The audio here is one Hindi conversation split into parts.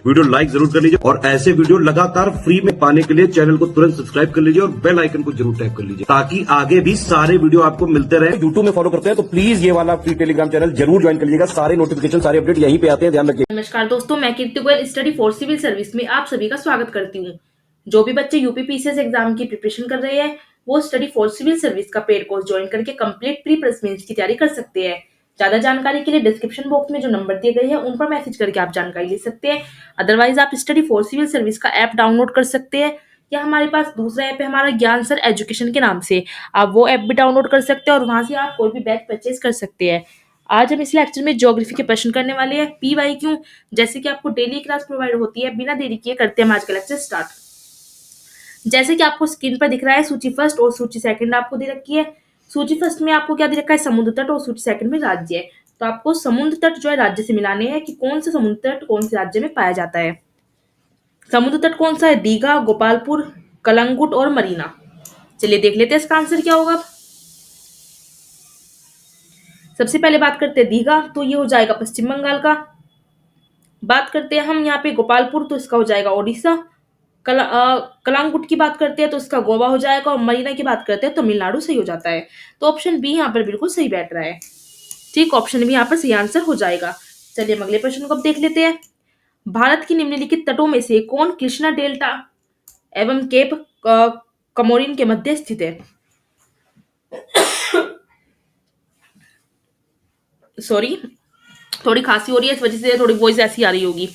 वीडियो लाइक जरूर कर लीजिए और ऐसे वीडियो लगातार फ्री में पाने के लिए चैनल को तुरंत सब्सक्राइब कर लीजिए और बेल आइकन को जरूर टैप कर लीजिए ताकि आगे भी सारे वीडियो आपको मिलते रहे। यूट्यूब में फॉलो करते हैं तो प्लीज ये वाला फ्री टेलीग्राम चैनल जरूर ज्वाइन कर लीजिएगा। सारे नोटिफिकेशन सारे अपडेट यहीं पे आते हैं, ध्यान रखिए। नमस्कार दोस्तों, मैं Kirti Goyal study for civil service में आप सभी का स्वागत करती हूँ। जो भी बच्चे यूपीपीसीएस एग्जाम की प्रिपरेशन कर रहे हैं वो स्टडी फॉर सिविल सर्विस का पेड कोर्स ज्वाइन करके कंप्लीट प्री प्लस मेंस की तैयारी कर सकते हैं। ज्यादा जानकारी के लिए डिस्क्रिप्शन बॉक्स में जो नंबर दिए गए हैं उन पर मैसेज करके आप जानकारी ले सकते हैं। अदरवाइज आप स्टडी फॉर सिविल सर्विस का ऐप डाउनलोड कर सकते हैं या हमारे पास दूसरा ऐप है हमारा ज्ञान सर एजुकेशन के नाम से, आप वो ऐप भी डाउनलोड कर सकते हैं और वहां से आप कोई भी बैच परचेज कर सकते हैं। आज हम इस लेक्चर में ज्योग्राफी के प्रश्न करने वाले हैं PYQ, जैसे कि आपको डेली क्लास प्रोवाइड होती है। बिना देरी किए करते हैं हम आज का लेक्चर स्टार्ट। जैसे कि आपको स्क्रीन पर दिख रहा है सूची फर्स्ट और सूची सेकंड आपको दे रखी है। सूची फर्स्ट में आपको क्या दे रखा है, समुद्र तट, और सूची सेकंड में राज्य है। तो आपको समुद्र तट जो है राज्य से मिलाने हैं कि कौन सा समुद्र तट कौन से राज्य में पाया जाता है। समुद्र तट कौन सा है, दीघा, गोपालपुर, कलंगुट और मरीना। चलिए देख लेते हैं इसका आंसर क्या होगा। सबसे पहले बात करते हैं दीघा, तो ये हो जाएगा पश्चिम बंगाल का। बात करते हैं हम यहाँ पे गोपालपुर, तो इसका हो जाएगा ओडिशा। कलांगुट की बात करते हैं तो इसका गोवा हो जाएगा, और मरीना की बात करते हैं तो तमिलनाडु सही हो जाता है। तो ऑप्शन बी यहाँ पर बिल्कुल सही बैठ रहा है। ठीक, ऑप्शन बी यहाँ पर सही आंसर हो जाएगा। चलिए हम अगले प्रश्न को अब देख लेते हैं। भारत की निम्नलिखित तटों में से कौन कृष्णा डेल्टा एवं केप कमोरिन के मध्य स्थित है। सॉरी, थोड़ी खांसी हो रही है, इस वजह से थोड़ी वॉइस ऐसी आ रही होगी।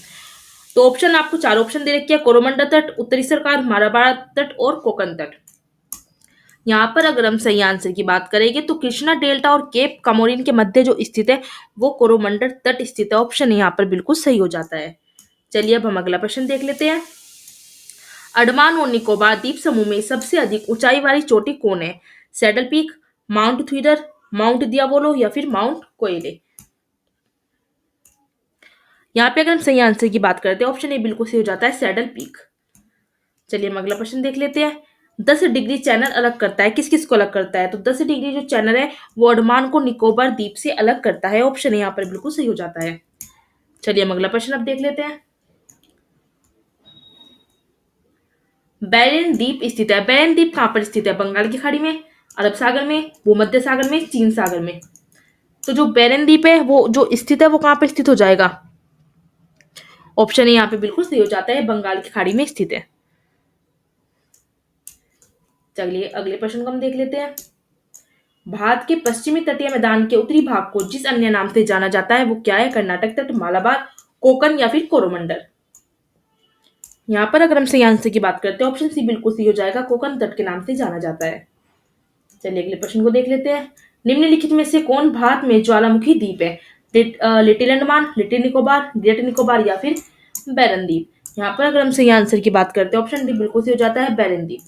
तो ऑप्शन आपको चार ऑप्शन दे रखे हैं, कोरोमंडल तट, उत्तरी सरकार, मालाबार तट और कोकण तट। यहाँ पर अगर हम सही आंसर की बात करेंगे तो कृष्णा डेल्टा और केप कमोरिन के मध्य जो स्थित है वो कोरोमंडल तट स्थित है। ऑप्शन यहाँ पर बिल्कुल सही हो जाता है। चलिए अब हम अगला प्रश्न देख लेते हैं। अंडमान और निकोबार द्वीप समूह में सबसे अधिक ऊंचाई वाली चोटी कौन है, सैडल पीक, माउंट थ्वीडर, माउंट दियावोलो या फिर माउंट कोयले। यहाँ पे अगर हम सही आंसर की बात करते हैं ऑप्शन ए बिल्कुल सही हो जाता है, सैडल पीक। चलिए हम अगला प्रश्न देख लेते हैं। 10 डिग्री चैनल अलग करता है, किस किस को अलग करता है, तो 10 डिग्री जो चैनल है वो अंडमान को निकोबार द्वीप से अलग करता है। ऑप्शन यहाँ पर बिल्कुल सही हो जाता है। चलिए हम अगला प्रश्न अब देख लेते हैं। बैरेन द्वीप स्थित है, बैरेन द्वीप कहाँ पर स्थित है, बंगाल की खाड़ी में, अरब सागर में, भूमध्य सागर में, चीन सागर में। तो जो बैरेन द्वीप है वो जो स्थित है वो कहाँ पर स्थित हो जाएगा, ऑप्शन यहाँ पे बिल्कुल सही हो जाता है, बंगाल की खाड़ी में स्थित है। चलिए अगले प्रश्न को हम देख लेते हैं। भारत के पश्चिमी तटीय मैदान के उत्तरी भाग को जिस अन्य नाम से जाना जाता है वो क्या है, कर्नाटक तट, मालाबार, कोकण या फिर कोरोमंडल। यहाँ पर अगर हम सही आंसर की बात करते हैं ऑप्शन सी बिल्कुल सही हो जाएगा, कोकण तट के नाम से जाना जाता है। चलिए अगले प्रश्न को देख लेते हैं। निम्नलिखित में से कौन भारत में ज्वालामुखी द्वीप है, little Andaman, little Nicobar, great Nicobar या फिर बैरन द्वीप। यहाँ पर अगर हम सही आंसर की बात करते हैं ऑप्शन डी बिल्कुल सही हो जाता है, बैरन द्वीप।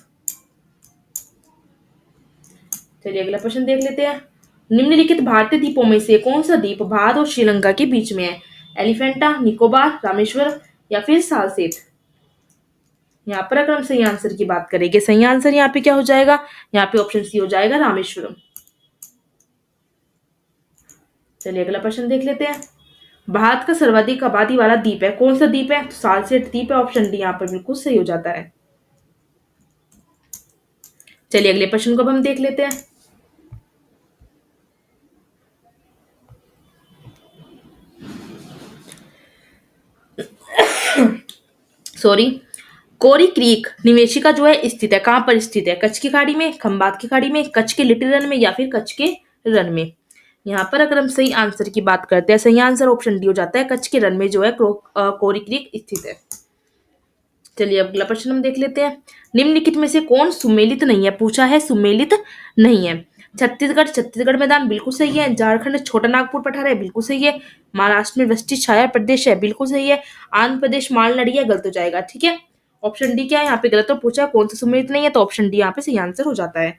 चलिए अगला प्रश्न देख लेते हैं। निम्नलिखित भारतीय द्वीपों में से कौन सा द्वीप भारत और श्रीलंका के बीच में है, एलिफेंटा, निकोबार, रामेश्वर या फिर सालसेत। यहाँ पर अगर हम सही आंसर की बात करेंगे, सही आंसर यहाँ पे क्या हो जाएगा, यहाँ पे ऑप्शन सी हो जाएगा, रामेश्वरम। चलिए अगला प्रश्न देख लेते हैं। भारत का सर्वाधिक आबादी वाला द्वीप है, कौन सा द्वीप है, तो सालसेट द्वीप है। ऑप्शन डी यहाँ पर बिल्कुल सही हो जाता है। चलिए अगले प्रश्न को अब हम देख लेते हैं। सॉरी, कोरी क्रीक निवेशिका जो है स्थित है, कहाँ पर स्थित है, कच्छ की खाड़ी में, खंबात की खाड़ी में, कच्छ के लिटिल रन में या फिर कच्छ के रन में। यहाँ पर अगर हम सही आंसर की बात करते हैं, सही आंसर ऑप्शन डी हो जाता है, कच्छ के रन में जो है कोरी क्रीक स्थित है। चलिए अगला प्रश्न हम देख लेते हैं। निम्नलिखित में से कौन सुमेलित नहीं है, पूछा है सुमेलित नहीं है। छत्तीसगढ़, छत्तीसगढ़ मैदान बिल्कुल सही है। झारखंड छोटा नागपुर पठार है, बिल्कुल सही है। महाराष्ट्र में वृष्टि छाया प्रदेश है, बिल्कुल सही है। आंध्र प्रदेश मालनड़ी है, गलत हो जाएगा। ठीक है, ऑप्शन डी क्या है यहाँ पे गलत, और पूछा कौन सा सुमेलित नहीं है, तो ऑप्शन डी यहाँ पे सही आंसर हो जाता है।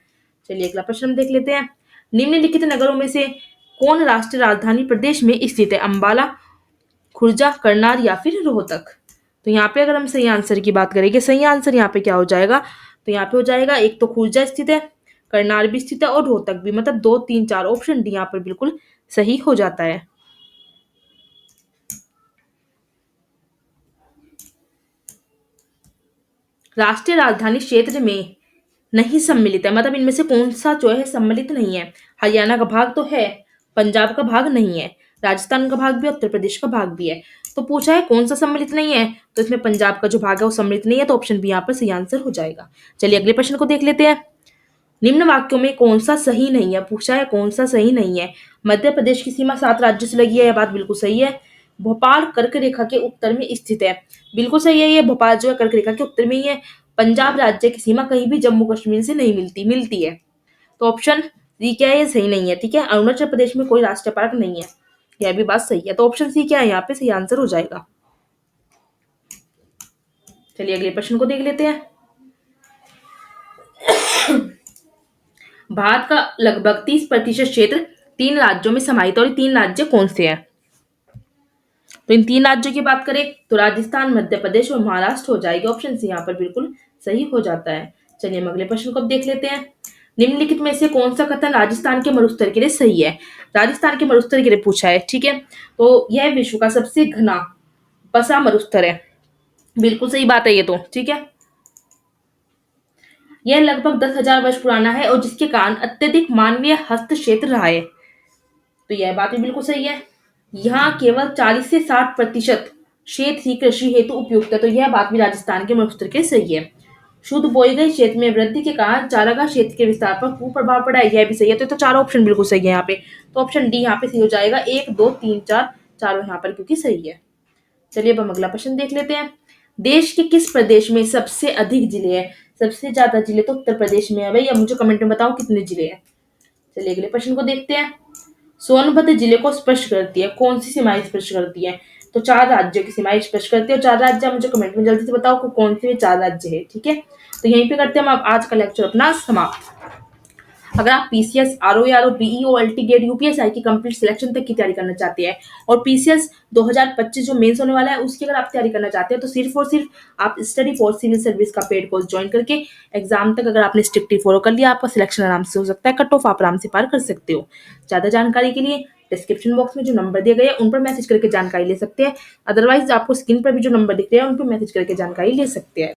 चलिए अगला प्रश्न हम देख लेते हैं। निम्नलिखित नगरों में से कौन राष्ट्रीय राजधानी प्रदेश में स्थित है, अंबाला, खुर्जा, करनाल या फिर रोहतक। तो यहाँ पे अगर हम सही आंसर की बात करेंगे, सही आंसर यहाँ पे क्या हो जाएगा, तो यहाँ पे हो जाएगा, एक तो खुर्जा स्थित है, करनाल भी स्थित है और रोहतक भी, मतलब 2, 3, 4 ऑप्शन डी यहाँ पर बिल्कुल सही हो जाता है। राष्ट्रीय राजधानी क्षेत्र में नहीं सम्मिलित है, मतलब इनमें से कौन सा जो है सम्मिलित नहीं है। हरियाणा का भाग तो है, पंजाब का भाग नहीं है, राजस्थान का भाग भी है, उत्तर प्रदेश का भाग भी है। तो पूछा है कौन सा सम्मिलित नहीं है, तो इसमें पंजाब का जो भाग है वो सम्मिलित नहीं है, तो ऑप्शन बी यहाँ पर सही आंसर हो जाएगा। चलिए अगले प्रश्न को देख लेते हैं। निम्न वाक्यों में कौन सा सही नहीं है, पूछा है कौन सा सही नहीं है। मध्य प्रदेश की सीमा 7 राज्यों से लगी है, यह बात बिल्कुल सही है। भोपाल कर्क रेखा के उत्तर में स्थित है, बिल्कुल सही है, ये भोपाल जो है कर्क रेखा के उत्तर में ही है। पंजाब राज्य की सीमा कहीं भी जम्मू कश्मीर से नहीं मिलती है। तो ऑप्शन सी क्या है, ये सही नहीं है। ठीक है, अरुणाचल प्रदेश में कोई राष्ट्रीय पार्क नहीं है, यह भी बात सही है। तो ऑप्शन सी क्या है, यहाँ पे सही आंसर हो जाएगा। चलिए अगले प्रश्न को देख लेते हैं। भारत का लगभग 30% क्षेत्र 3 राज्यों में समाहित है, और ये 3 राज्य कौन से हैं? तो इन 3 राज्यों की बात करें तो राजस्थान, मध्य प्रदेश और महाराष्ट्र हो जाएगी। ऑप्शन सी यहाँ पर बिल्कुल सही हो जाता है। चलिए हम अगले प्रश्न को अब देख लेते हैं। निम्नलिखित में से कौन सा कथन राजस्थान के मरुस्थल के लिए सही है? राजस्थान के मरुस्थल के लिए पूछा है। ठीक है, तो यह विश्व का सबसे घना बसा मरुस्थल है, बिल्कुल सही बात है ये तो। ठीक है, यह लगभग 10,000 वर्ष पुराना है और जिसके कारण अत्यधिक मानवीय हस्तक्षेप रहा है, तो यह बात भी बिल्कुल सही है। यहाँ केवल 40 से 60% क्षेत्र ही कृषि हेतु उपयुक्त है, तो यह बात भी राजस्थान के मरुस्थल के सही है। शुद्ध बोई गई क्षेत्र में वृद्धि के कारण चारागाह क्षेत्र के विस्तार पर कुप्रभाव पड़ा है, यह भी सही है। तो चारों ऑप्शन बिल्कुल सही है यहाँ पे। तो ऑप्शन डी यहाँ पे सही हो जाएगा। 1, 2, 3, 4 चारों यहाँ पर क्योंकि सही है। चलिए अब हम अगला प्रश्न देख लेते हैं। देश के किस प्रदेश में सबसे अधिक जिले हैं? सबसे ज्यादा जिले तो उत्तर प्रदेश में है भाई। अब मुझे कमेंट में बताओ कितने जिले हैं। चलिए अगले प्रश्न को देखते हैं। सोनभद्र जिले को स्पर्श करती है, कौन सी सीमाएं स्पर्श करती है? तो 4 राज्यों की सीमाएं स्पर्श करती है, और 4 राज्य मुझे कमेंट में जल्दी से बताओ कि कौन से 4 राज्य है। ठीक है, तो यहीं पे करते हैं हम आज का लेक्चर अपना समाप्त। अगर आप PCS, RO, BEO, अल्टी gate, UPSI की कंप्लीट सिलेक्शन तक की तैयारी करना चाहते हैं और पीसीएस 2025 जो मेंस होने वाला है उसकी अगर आप तैयारी करना चाहते हैं, तो सिर्फ और सिर्फ आप स्टडी फॉर सिविल सर्विस का पेड कोर्स ज्वाइन करके एग्जाम तक अगर आपने स्ट्रिक्टली फॉलो कर लिया, आपका सिलेक्शन आराम से हो सकता है, कट ऑफ आप आराम से पार कर सकते हो। ज्यादा जानकारी के लिए डिस्क्रिप्शन बॉक्स में जो नंबर दिए गए हैं उन पर मैसेज करके जानकारी ले सकते हैं। अदरवाइज आपको स्क्रीन पर भी जो नंबर दिख रहे हैं उन पर मैसेज करके जानकारी ले सकते हैं।